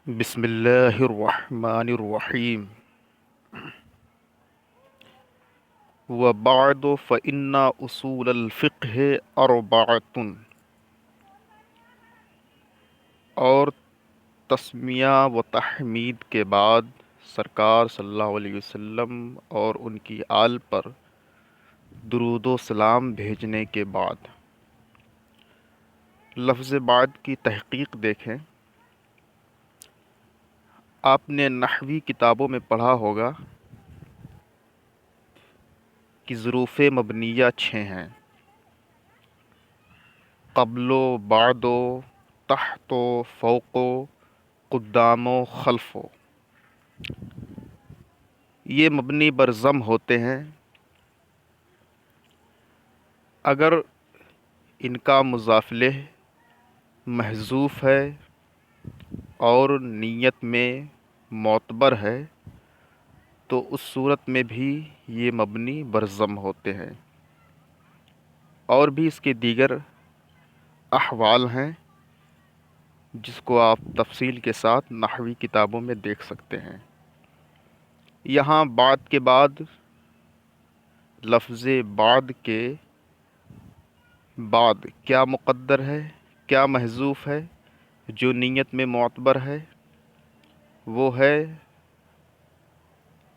بسم اللہ الرحمن الرحیم وبعد فإن اصول الفقہ اربعۃ، اور تسمیہ و تحمید کے بعد سرکار صلی اللہ علیہ وسلم اور ان کی آل پر درود و سلام بھیجنے کے بعد لفظ بعد کی تحقیق دیکھیں۔ آپ نے نحوی کتابوں میں پڑھا ہوگا کہ ظروف مبنیہ 6 ہیں: قبل و بعد و تحت و فوق و قدام و خلف و، یہ مبنی بر ضم ہوتے ہیں اگر ان کا مضاف الیہ محذوف ہے اور نیت میں معتبر ہے تو اس صورت میں بھی یہ مبنی بر ضم ہوتے ہیں، اور بھی اس کے دیگر احوال ہیں جس کو آپ تفصیل کے ساتھ نحوی کتابوں میں دیکھ سکتے ہیں۔ یہاں بعد کے بعد لفظ بعد کے بعد کیا مقدر ہے، کیا محذوف ہے جو نیت میں معتبر ہے؟ وہ ہے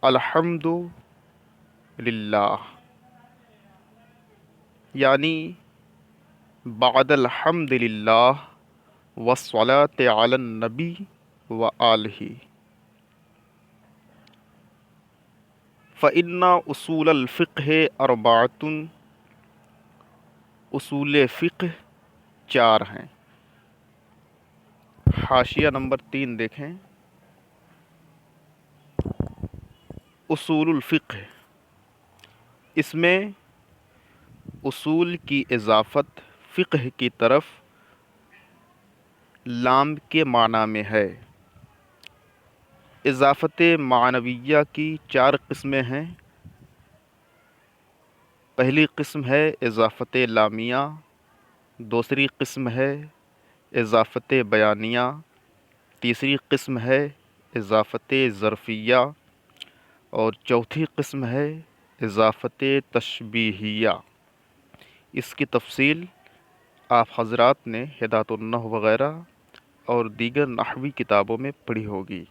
الحمد للہ، یعنی بعد الحمد للہ والصلاة علی النبی وآلہ۔ فإن اصول الفقہ اربعۃ، اصول فقہ 4 ہیں۔ حاشیہ نمبر 3 دیکھیں۔ اصول الفقہ، اس میں اصول کی اضافت فقہ کی طرف لام کے معنی میں ہے۔ اضافت معنویہ کی 4 قسمیں ہیں۔ پہلی قسم ہے اضافت لامیہ، دوسری قسم ہے اضافت بیانیہ، تیسری قسم ہے اضافت ظرفیہ، اور چوتھی قسم ہے اضافت تشبیہیہ۔ اس کی تفصیل آپ حضرات نے ہدایۃ النحو وغیرہ اور دیگر نحوی کتابوں میں پڑھی ہوگی۔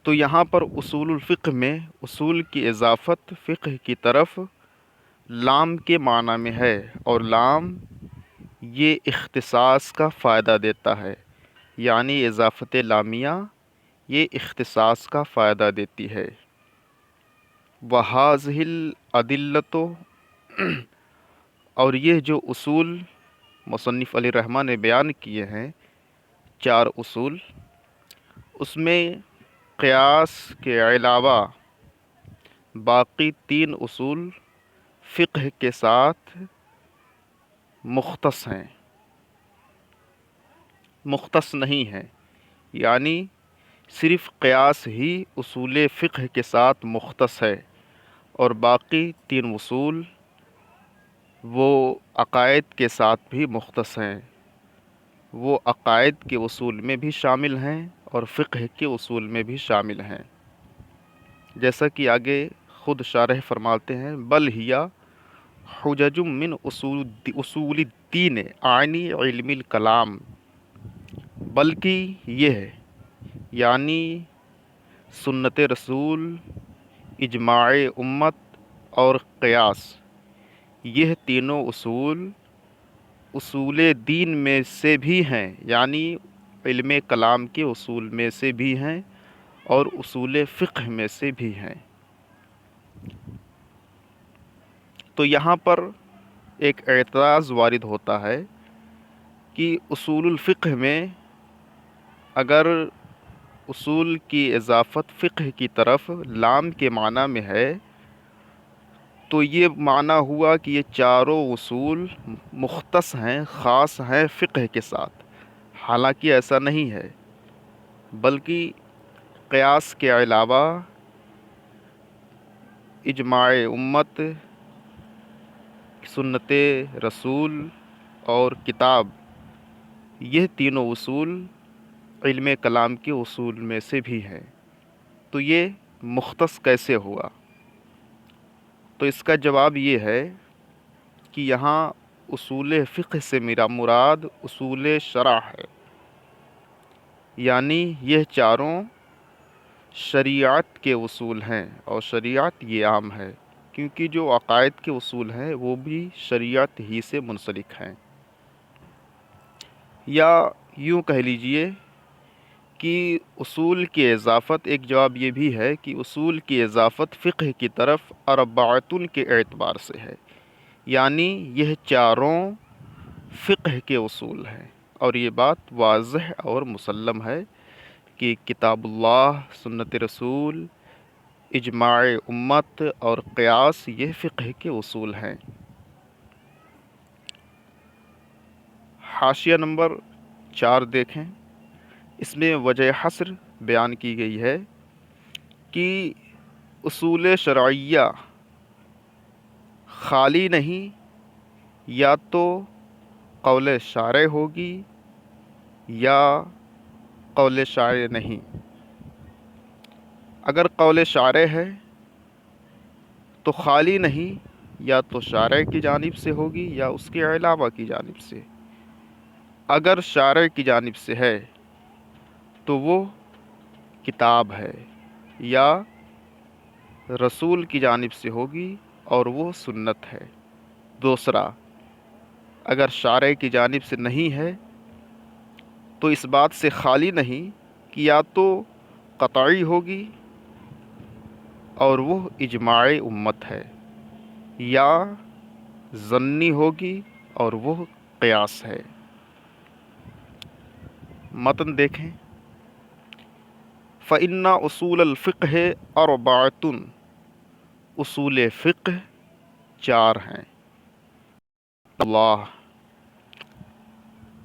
تو یہاں پر اصول الفقہ میں اصول کی اضافت فقہ کی طرف لام کے معنی میں ہے، اور لام یہ اختصاص کا فائدہ دیتا ہے، یعنی اضافت لامیہ یہ اختصاص کا فائدہ دیتی ہے۔ وَهَٰذِهِ الْأَدِلَّةُ، اور یہ جو اصول مصنف علیہ الرحمٰن نے بیان کیے ہیں 4 اصول، اس میں قیاس کے علاوہ باقی 3 اصول فقہ کے ساتھ مختص ہیں، مختص نہیں ہیں، یعنی صرف قیاس ہی اصول فقہ کے ساتھ مختص ہے، اور باقی 3 اصول وہ عقائد کے ساتھ بھی مختص ہیں، وہ عقائد کے اصول میں بھی شامل ہیں اور فقہ کے اصول میں بھی شامل ہیں، جیسا کہ آگے خود شارح فرماتے ہیں: بل ہیا حجج من اصول الدین عینی علم الکلام، بلکہ یہ ہے، یعنی سنت رسول، اجماع امت اور قیاس، یہ تینوں اصول اصول دین میں سے بھی ہیں، یعنی علم کلام کے اصول میں سے بھی ہیں اور اصول فقہ میں سے بھی ہیں۔ تو یہاں پر ایک اعتراض وارد ہوتا ہے کہ اصول الفقہ میں اگر اصول کی اضافت فقہ کی طرف لام کے معنی میں ہے تو یہ معنی ہوا کہ یہ چاروں اصول مختص ہیں، خاص ہیں فقہ کے ساتھ، حالانکہ ایسا نہیں ہے، بلکہ قیاس کے علاوہ اجماع امت، سنت رسول اور کتاب، یہ تینوں اصول علم کلام کے اصول میں سے بھی ہیں، تو یہ مختص کیسے ہوا؟ تو اس کا جواب یہ ہے کہ یہاں اصول فقہ سے میرا مراد اصول شرع ہے، یعنی یہ چاروں شریعت کے اصول ہیں، اور شریعت یہ عام ہے کیونکہ جو عقائد کے اصول ہیں وہ بھی شریعت ہی سے منسلک ہیں، یا یوں کہہ لیجئے کہ اصول کی اضافت، ایک جواب یہ بھی ہے کہ اصول کی اضافت فقہ کی طرف اربعۃ کے اعتبار سے ہے، یعنی یہ چاروں فقہ کے اصول ہیں، اور یہ بات واضح اور مسلم ہے کہ کتاب اللہ، سنت رسول، اجماع امت اور قیاس یہ فقہ کے اصول ہیں۔ حاشیہ نمبر 4 دیکھیں، اس میں وجہ حصر بیان کی گئی ہے کہ اصول شرعیہ خالی نہیں، یا تو قول شارع ہوگی یا قول شارع نہیں۔ اگر قول شارع ہے تو خالی نہیں، یا تو شارع کی جانب سے ہوگی یا اس کے علاوہ کی جانب سے۔ اگر شارع کی جانب سے ہے تو وہ کتاب ہے، یا رسول کی جانب سے ہوگی اور وہ سنت ہے۔ دوسرا، اگر شارع کی جانب سے نہیں ہے تو اس بات سے خالی نہیں کہ یا تو قطعی ہوگی اور وہ اجماع امت ہے، یا ظنی ہوگی اور وہ قیاس ہے۔ متن دیکھیں، فَإِنَّ أُصُولَ الْفِقْهِ أَرْبَعَةٌ، اصول فقہ 4 ہیں۔ اللہ،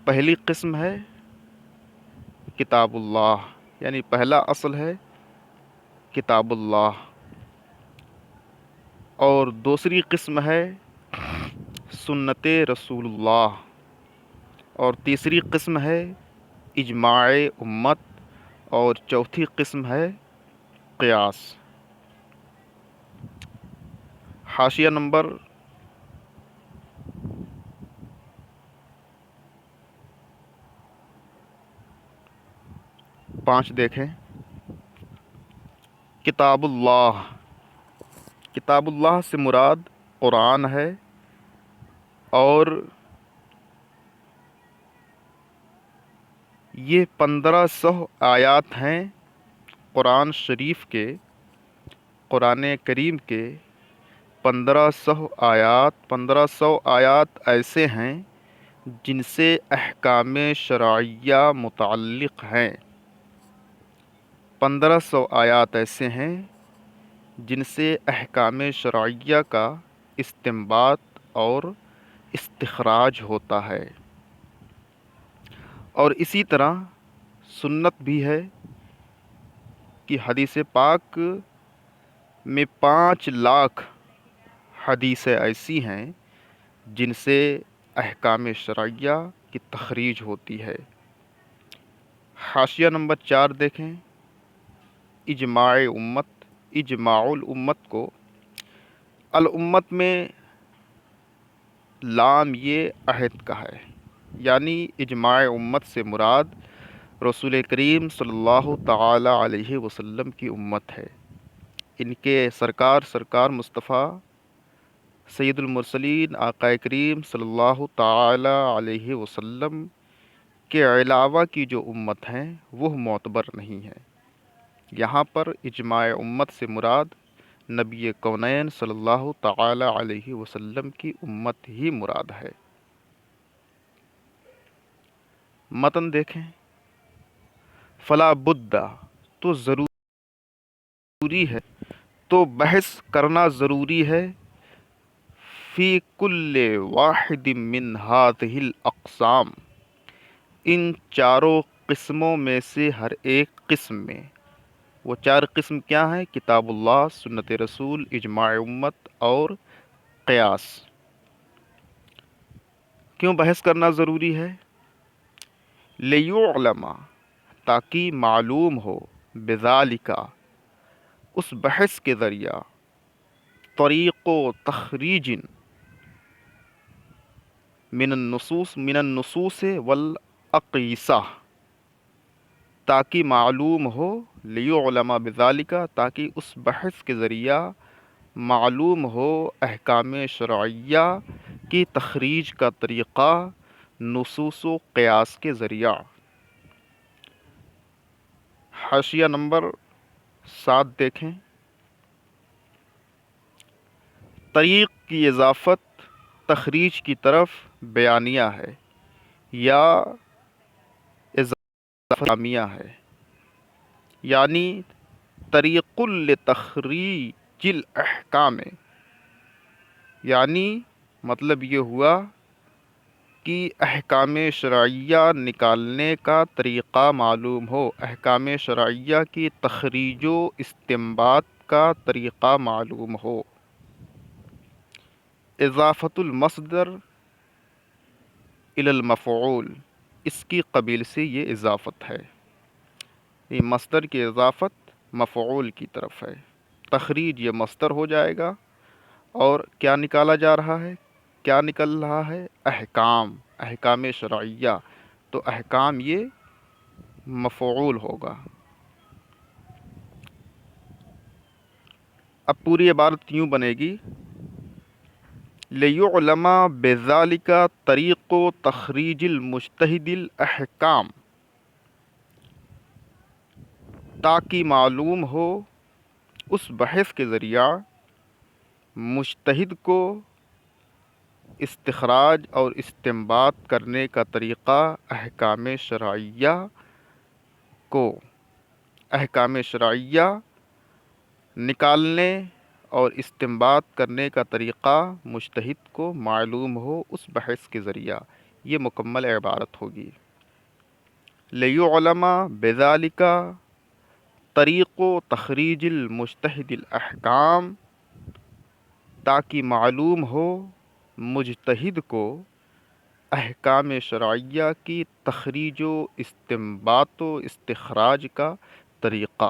پہلی قسم ہے کتاب اللہ، یعنی پہلا اصل ہے کتاب اللہ، اور دوسری قسم ہے سنت رسول اللہ، اور تیسری قسم ہے اجماع امت، اور چوتھی قسم ہے قیاس۔ حاشیہ نمبر 5 دیکھیں، کتاب اللہ، کتاب اللہ سے مراد قرآن ہے، اور یہ 1500 آیات ہیں قرآن شریف کے، قرآن کریم کے 1500 آیات ایسے ہیں جن سے احکام شرعیہ متعلق ہیں۔ 1500 آیات ایسے ہیں جن سے احکام شرعیہ کا استنباط اور استخراج ہوتا ہے، اور اسی طرح سنت بھی ہے کہ حدیث پاک میں 5 لاکھ حدیثیں ایسی ہیں جن سے احکام شرعیہ کی تخریج ہوتی ہے۔ حاشیہ نمبر 4 دیکھیں، اجماع امت، اجماع الامت کو الامت میں لام یہ عہد کا ہے، یعنی اجماع امت سے مراد رسول کریم صلی اللہ تعالی علیہ وسلم کی امت ہے، ان کے سرکار مصطفیٰ سید المرسلین آقا کریم صلی اللہ تعالی علیہ وسلم کے علاوہ کی جو امت ہیں وہ معتبر نہیں ہے۔ یہاں پر اجماع امت سے مراد نبی کونین صلی اللہ تعالی علیہ وسلم کی امت ہی مراد ہے۔ متن دیکھیں، فلا بد، تو ضروری ہے، تو بحث کرنا ضروری ہے، فی کل واحد من ہذہ الاقسام، ان چاروں قسموں میں سے ہر ایک قسم میں۔ وہ 4 قسم کیا ہیں؟ کتاب اللہ، سنت رسول، اجماع امت اور قیاس۔ کیوں بحث کرنا ضروری ہے؟ لیعلم تاکہ معلوم ہو، بذالک اس بحث کے ذریعہ، طریق و تخریج من النصوص والاقیسہ، تاکہ معلوم ہو، لیعلم بذالک تاکہ اس بحث کے ذریعہ معلوم ہو احکام شرعیہ کی تخریج کا طریقہ نصوص و قیاس کے ذریعہ۔ حاشیہ نمبر 7 دیکھیں۔ طریق کی اضافت تخریج کی طرف بیانیہ ہے یا اضافت کامیہ ہے، یعنی طریق لتخریج الاحکام، یعنی مطلب یہ ہوا کہ احکام شرعیہ نکالنے کا طریقہ معلوم ہو، احکام شرعیہ کی تخریج و استنباط کا طریقہ معلوم ہو۔ اضافت المصدر الی المفعول، اس کی قبیل سے یہ اضافت ہے، یہ مصدر کی اضافت مفعول کی طرف ہے۔ تخریج یہ مصدر ہو جائے گا، اور کیا نکالا جا رہا ہے، کیا نکل رہا ہے، احکام، احکام شرعیہ، تو احکام یہ مفعول ہوگا۔ اب پوری عبارت یوں بنے گی، لیعلم بذالک طریق تخریج المجتہد الاحکام، تاکہ معلوم ہو اس بحث کے ذریعہ مجتہد کو استخراج اور استنباط کرنے کا طریقہ احکام شرعیہ کو، احکام شرعیہ نکالنے اور استنباط کرنے کا طریقہ مجتہد کو معلوم ہو اس بحث کے ذریعہ۔ یہ مکمل عبارت ہوگی۔ لیعلم بذالک طریق تخریج المجتہد الاحکام، تاکہ معلوم ہو مجتہد کو احکام شرعیہ کی تخریج و استنباط و استخراج کا طریقہ۔